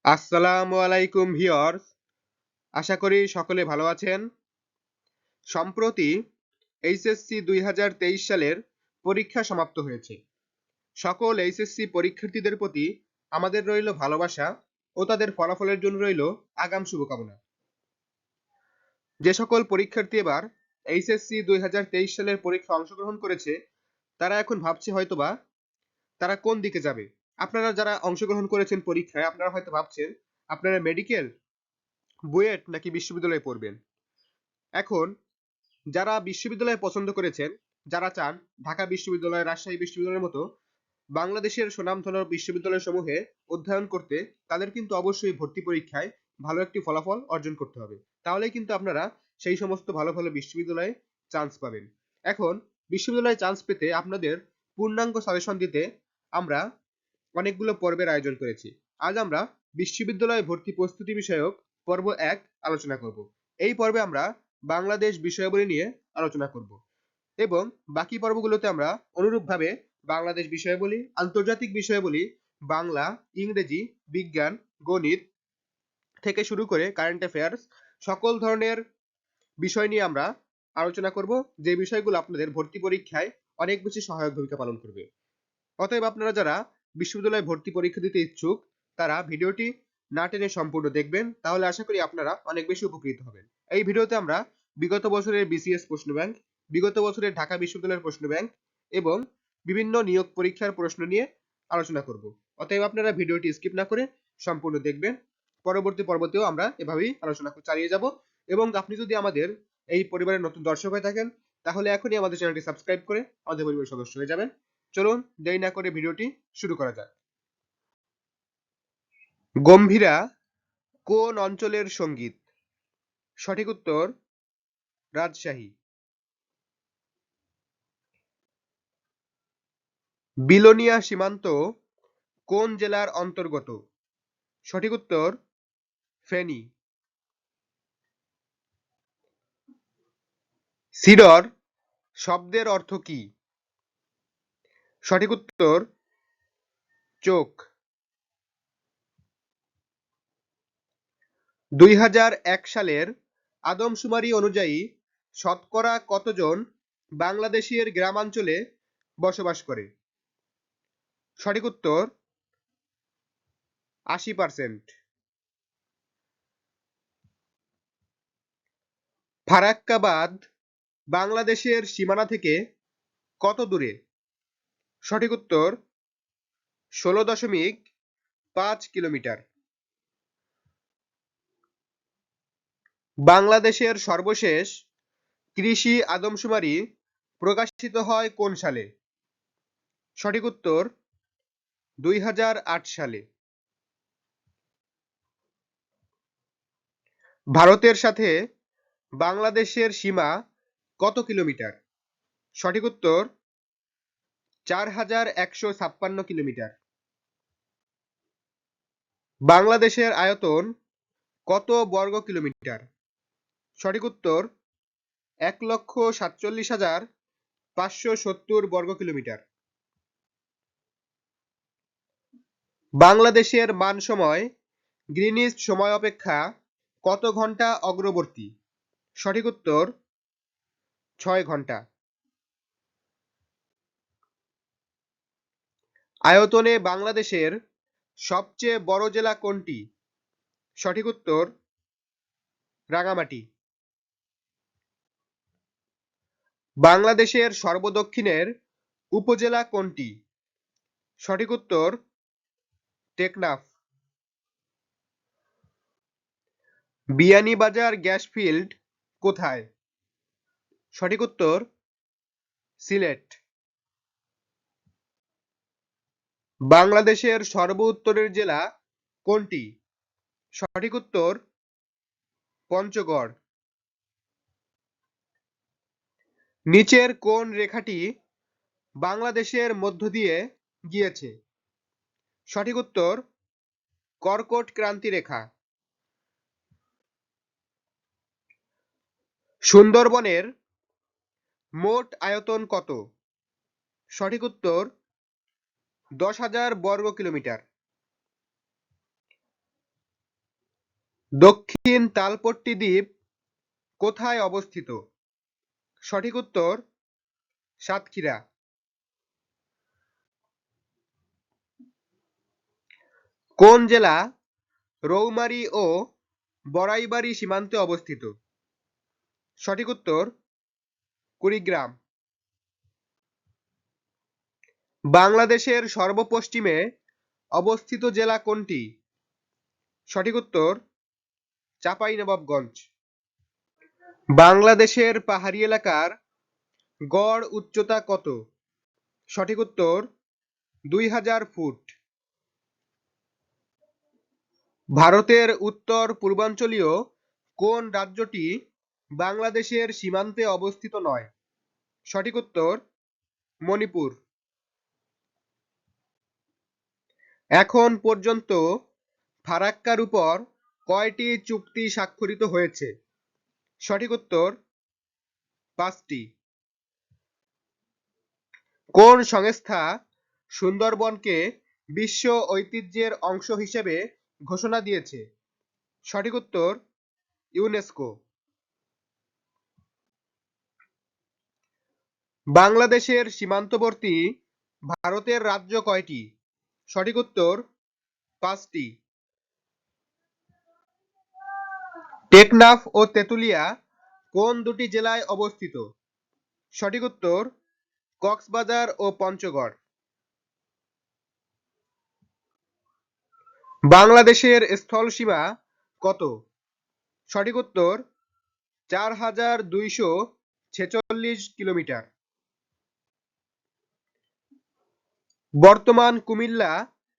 আসসালামু আলাইকুম ভিউয়ার্স, আশা করি সকলে ভালো আছেন। সম্প্রতি এইচএসসি ২০২৩ সালের পরীক্ষা সমাপ্ত হয়েছে। সকল এইচএসসি পরীক্ষার্থীদের প্রতি আমাদের রইল ভালোবাসা ও তাদের ফলাফলের জন্য রইল আগাম শুভকামনা। যে সকল পরীক্ষার্থী এবার এইচএসসি ২০২৩ সালের পরীক্ষায় অংশগ্রহণ করেছে, তারা এখন ভাবছে হয়তোবা তারা কোন দিকে যাবে। আপনারা যারা অংশগ্রহণ করেছেন পরীক্ষায়, আপনারা হয়তো ভাবছেন আপনারা মেডিকেল, বুয়েট নাকি বিশ্ববিদ্যালয়ে পড়বেন। এখন যারা বিশ্ববিদ্যালয় পছন্দ করেছেন, যারা চান ঢাকা বিশ্ববিদ্যালয়, রাজশাহী বিশ্ববিদ্যালয়ের মতো বাংলাদেশের সুনামধন্য বিশ্ববিদ্যালয় সমূহে অধ্যয়ন করতে, তাদের কিন্তু অবশ্যই ভর্তি পরীক্ষায় ভালো একটি ফলাফল অর্জন করতে হবে। তাহলেই কিন্তু আপনারা সেই সমস্ত ভালো ভালো বিশ্ববিদ্যালয়ে চান্স পাবেন। এখন বিশ্ববিদ্যালয়ে চান্স পেতে আপনাদের পূর্ণাঙ্গ সাজেশন দিতে আমরা অনেকগুলো পর্বের আয়োজন করেছি। আজ আমরা বিশ্ববিদ্যালয় ভর্তি প্রস্তুতি বিষয়ক পর্ব ১ আলোচনা করব। এই পর্বে আমরা বাংলাদেশ বিষয়াবলী নিয়ে আলোচনা করব এবং বাকি পর্বগুলোতে আমরা অনুরূপভাবে বাংলাদেশ বিষয়াবলী, আন্তর্জাতিক বিষয়াবলী, বাংলা, ইংরেজি, বিজ্ঞান, গণিত থেকে শুরু করে কারেন্ট অ্যাফেয়ার্স সকল ধরনের বিষয় নিয়ে আমরা আলোচনা করব, যে বিষয়গুলো আপনাদের ভর্তি পরীক্ষায় অনেক বেশি সহায়ক ভূমিকা পালন করবে। অতএব আপনারা যারা বিশ্ববিদ্যালয়ে ভর্তি পরীক্ষা দিতে ইচ্ছুক, তারা ভিডিওটি না টেনে সম্পূর্ণ দেখবেন, তাহলে আশা করি আপনারা অনেক বেশি উপকৃত হবেন। এই ভিডিওতে আমরা বিগত বছরের বিসিএস প্রশ্ন ব্যাংক, বিগত বছরের ঢাকা বিশ্ববিদ্যালয়ের প্রশ্ন ব্যাংক এবং বিভিন্ন নিয়োগ পরীক্ষার প্রশ্ন নিয়ে আলোচনা করব। অতএব আপনারা ভিডিওটি স্কিপ না করে সম্পূর্ণ দেখবেন। পরবর্তী পর্বতেও আমরা এভাবেই আলোচনা চালিয়ে যাব এবং আপনি যদি আমাদের এই পরিবারের নতুন দর্শক হয়ে থাকেন, তাহলে এখনই আমাদের চ্যানেলটি সাবস্ক্রাইব করে আমাদের পরিবারের সদস্য হয়ে যাবেন। চলুন দেরি না করে ভিডিওটি শুরু করা যাক। গম্ভীরা কোন অঞ্চলের সঙ্গীত? সঠিক উত্তর রাজশাহী। বিলোনিয়া সীমান্ত কোন জেলার অন্তর্গত? সঠিক উত্তর ফেনী। সিডর শব্দের অর্থ কি? সঠিক উত্তর চোখ। ২০০১ সালের আদমশুমারি অনুযায়ী শতকরা কতজন বাংলাদেশের গ্রামাঞ্চলে বসবাস করে? সঠিক উত্তর ৮০%। ফারাক্কা বাঁধ বাংলাদেশের সীমানা থেকে কত দূরে? সঠিক উত্তর ১৬.৫ কিলোমিটার। বাংলাদেশের সর্বশেষ কৃষি আদমশুমারি প্রকাশিত হয় কোন সালে? সঠিক উত্তর ২০০৮ সালে। ভারতের সাথে বাংলাদেশের সীমা কত কিলোমিটার? সঠিক উত্তর ৪,১৫৬ কিলোমিটার। বাংলাদেশের আয়তন কত বর্গ কিলোমিটার? সঠিক উত্তর ১,৪৭,৫৭০ বর্গ কিলোমিটার। বাংলাদেশের মান সময় গ্রিনিচ সময় অপেক্ষা কত ঘন্টা অগ্রবর্তী? সঠিক উত্তর ৬ ঘন্টা। আয়তনে বাংলাদেশের সবচেয়ে বড় জেলা কোনটি? সঠিক উত্তর রাঙামাটি। বাংলাদেশের সর্বদক্ষিণের উপজেলা কোনটি? সঠিক উত্তর টেকনাফ। বিয়ানীবাজার গ্যাস ফিল্ড কোথায়? সঠিক উত্তর সিলেট। বাংলাদেশের সর্ব উত্তরের জেলা কোনটি? সঠিক উত্তর পঞ্চগড়। নিচের কোন রেখাটি বাংলাদেশের মধ্য দিয়ে গিয়েছে? সঠিক উত্তর কর্কট ক্রান্তি রেখা। সুন্দরবনের মোট আয়তন কত? সঠিক উত্তর ১০,০০০ বর্গ কিলোমিটার। দক্ষিণ তালপট্টি দ্বীপ কোথায় অবস্থিত? সঠিক উত্তর সাতক্ষীরা। কোন জেলা রৌমারী ও বড়াইবাড়ি সীমান্তে অবস্থিত? সঠিক উত্তর কুড়িগ্রাম। বাংলাদেশের সর্বপশ্চিমে অবস্থিত জেলা কোনটি? সঠিক উত্তর চাঁপাইনবাবগঞ্জ। বাংলাদেশের পাহাড়ি এলাকার গড় উচ্চতা কত? সঠিক উত্তর 2000 ফুট। ভারতের উত্তর পূর্বাঞ্চলীয় কোন রাজ্যটি বাংলাদেশের সীমান্তে অবস্থিত নয়? সঠিক উত্তর মণিপুর। এখন পর্যন্ত ফারাক্কার উপর কয়টি চুক্তি স্বাক্ষরিত হয়েছে? সঠিক উত্তর 5টি। কোন সংস্থা সুন্দরবনকে বিশ্ব ঐতিহ্যের অংশ হিসেবে ঘোষণা দিয়েছে? সঠিক উত্তর ইউনেস্কো। বাংলাদেশের সীমান্তবর্তী ভারতের রাজ্য কয়টি? সঠিক উত্তর 5টি। টেকনাফ ও তেতুলিয়া কোন দুটি জেলায় অবস্থিত? সঠিক উত্তর কক্সবাজার ও পঞ্চগড়। বাংলাদেশের স্থলসীমা কত? সঠিক উত্তর 4246 কিলোমিটার। বর্তমান কুমিল্লা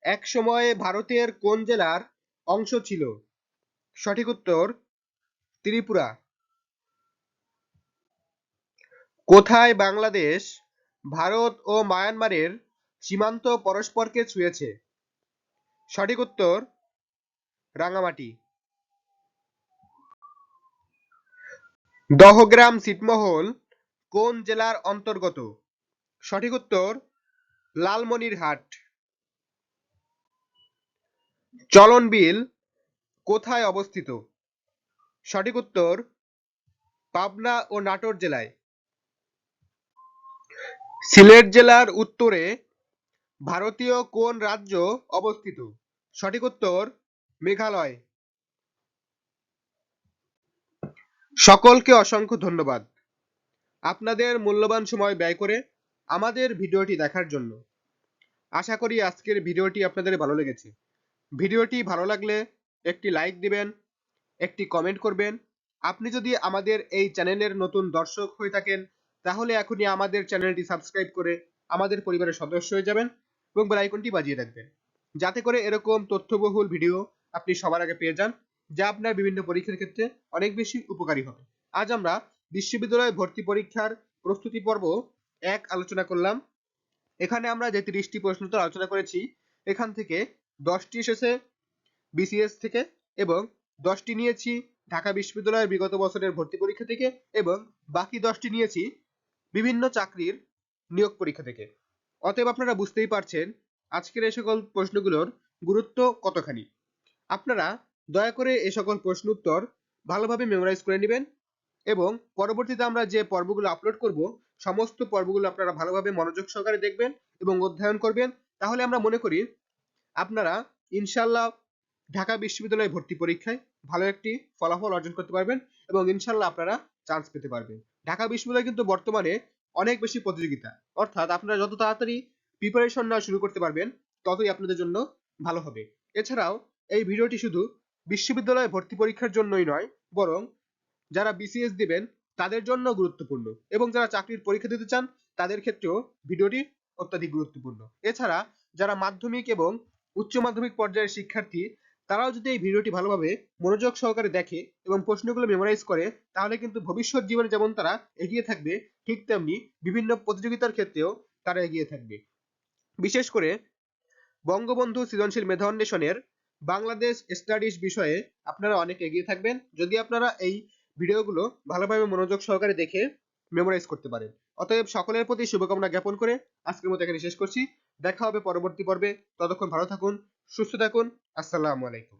একসময় ভারতের কোন জেলার অংশ ছিল? সঠিক উত্তর ত্রিপুরা। কোথায় বাংলাদেশ ভারত ও মায়ানমারের সীমান্ত পরস্পরকে ছুঁয়েছে? সঠিক উত্তর রাঙামাটি। দহগ্রাম ছিটমহল কোন জেলার অন্তর্গত? সঠিক উত্তর লালমনিরহাট। চলন বিল কোথায় অবস্থিত? সঠিক উত্তর পাবনা ও নাটোর জেলায়। সিলেট জেলার উত্তরে ভারতীয় কোন রাজ্য অবস্থিত? সঠিক উত্তর মেঘালয়। সকলকে অসংখ্য ধন্যবাদ আপনাদের মূল্যবান সময় ব্যয় করে আমাদের ভিডিওটি দেখার জন্য। আশা করি আজকের ভিডিওটি আপনাদের ভালো লেগেছে। ভিডিওটি ভালো লাগলে একটি লাইক দিবেন, একটি কমেন্ট করবেন। আপনি যদি আমাদের এই চ্যানেলের নতুন দর্শক হয়ে থাকেন তাহলে এখনই আমাদের চ্যানেলটি সাবস্ক্রাইব করে আমাদের পরিবারের সদস্য হয়ে যাবেন এবং বেল আইকনটি বাজিয়ে রাখবেন, যাতে করে এরকম তথ্যবহুল ভিডিও আপনি সবার আগে পেয়ে যান, যা আপনার বিভিন্ন পরীক্ষার ক্ষেত্রে অনেক বেশি উপকারী হবে। আজ আমরা বিশ্ববিদ্যালয় ভর্তি পরীক্ষার প্রস্তুতি পর্ব 1 আলোচনা করলাম। এখানে আমরা যে 30টি প্রশ্নোত্তর আলোচনা করেছি, এখান থেকে 10টি এসেছে বিসিএস থেকে এবং 10টি নিয়েছি ঢাকা বিশ্ববিদ্যালয়ের বিগত বছরের ভর্তি পরীক্ষা থেকে এবং বাকি 10টি নিয়েছি বিভিন্ন চাকরির নিয়োগ পরীক্ষা থেকে। অতএব আপনারা বুঝতেই পারছেন আজকের এই সকল প্রশ্নগুলোর গুরুত্ব কতখানি। আপনারা দয়া করে এই সকল প্রশ্ন উত্তর ভালোভাবে মেমোরাইজ করে নেবেন এবং পরবর্তীতে আমরা যে পর্বগুলো আপলোড করব সমস্ত পর্বগুলো আপনারা ভালোভাবে মনোযোগ সহকারে দেখবেন এবং অধ্যয়ন করবেন। তাহলে আমরা মনে করি আপনারা ইনশাল্লাহ ঢাকা বিশ্ববিদ্যালয়ে ভর্তি পরীক্ষায় ভালো একটি ফলাফল অর্জন করতে পারবেন এবং ইনশাল্লাহ আপনারা চান্স পেতে পারবেন। ঢাকা বিশ্ববিদ্যালয় কিন্তু বর্তমানে অনেক বেশি প্রতিযোগিতা, অর্থাৎ আপনারা যত তাড়াতাড়ি প্রিপারেশন নেওয়া শুরু করতে পারবেন ততই আপনাদের জন্য ভালো হবে। এছাড়াও এই ভিডিওটি শুধু বিশ্ববিদ্যালয়ে ভর্তি পরীক্ষার জন্যই নয়, বরং যারা বিসিএস দিবেন তাদের জন্য গুরুত্বপূর্ণ এবং যারা চাকরির পরীক্ষা দিতে চান তাদের ক্ষেত্রেও ভিডিওটি অত্যাধিক গুরুত্বপূর্ণ। এছাড়া যারা মাধ্যমিক এবং উচ্চ মাধ্যমিক পর্যায়ের শিক্ষার্থী তারাও যদি এই ভিডিওটি ভালোভাবে মনোযোগ সহকারে দেখে এবং প্রশ্নগুলো মেমোরাইজ করে তাহলে কিন্তু ভবিষ্যৎ জীবনে যেমন তারা এগিয়ে থাকবে ঠিক তেমনি বিভিন্ন প্রতিযোগিতার ক্ষেত্রেও তারা এগিয়ে থাকবে। বিশেষ করে বঙ্গবন্ধু সৃজনশীল মেধা অন্বেষণের বাংলাদেশ স্টাডিজ বিষয়ে আপনারা অনেক এগিয়ে থাকবেন যদি আপনারা এই ভিডিওগুলো ভালোভাবে মনোযোগ সহকারে দেখে মেমোরাইজ করতে পারেন। অতএব সকলের প্রতি শুভকামনা জ্ঞাপন করে আজকের মতো এখানে শেষ করছি। দেখা হবে পরবর্তী পর্বে। ততক্ষণ ভালো থাকুন, সুস্থ থাকুন। আসসালামু আলাইকুম।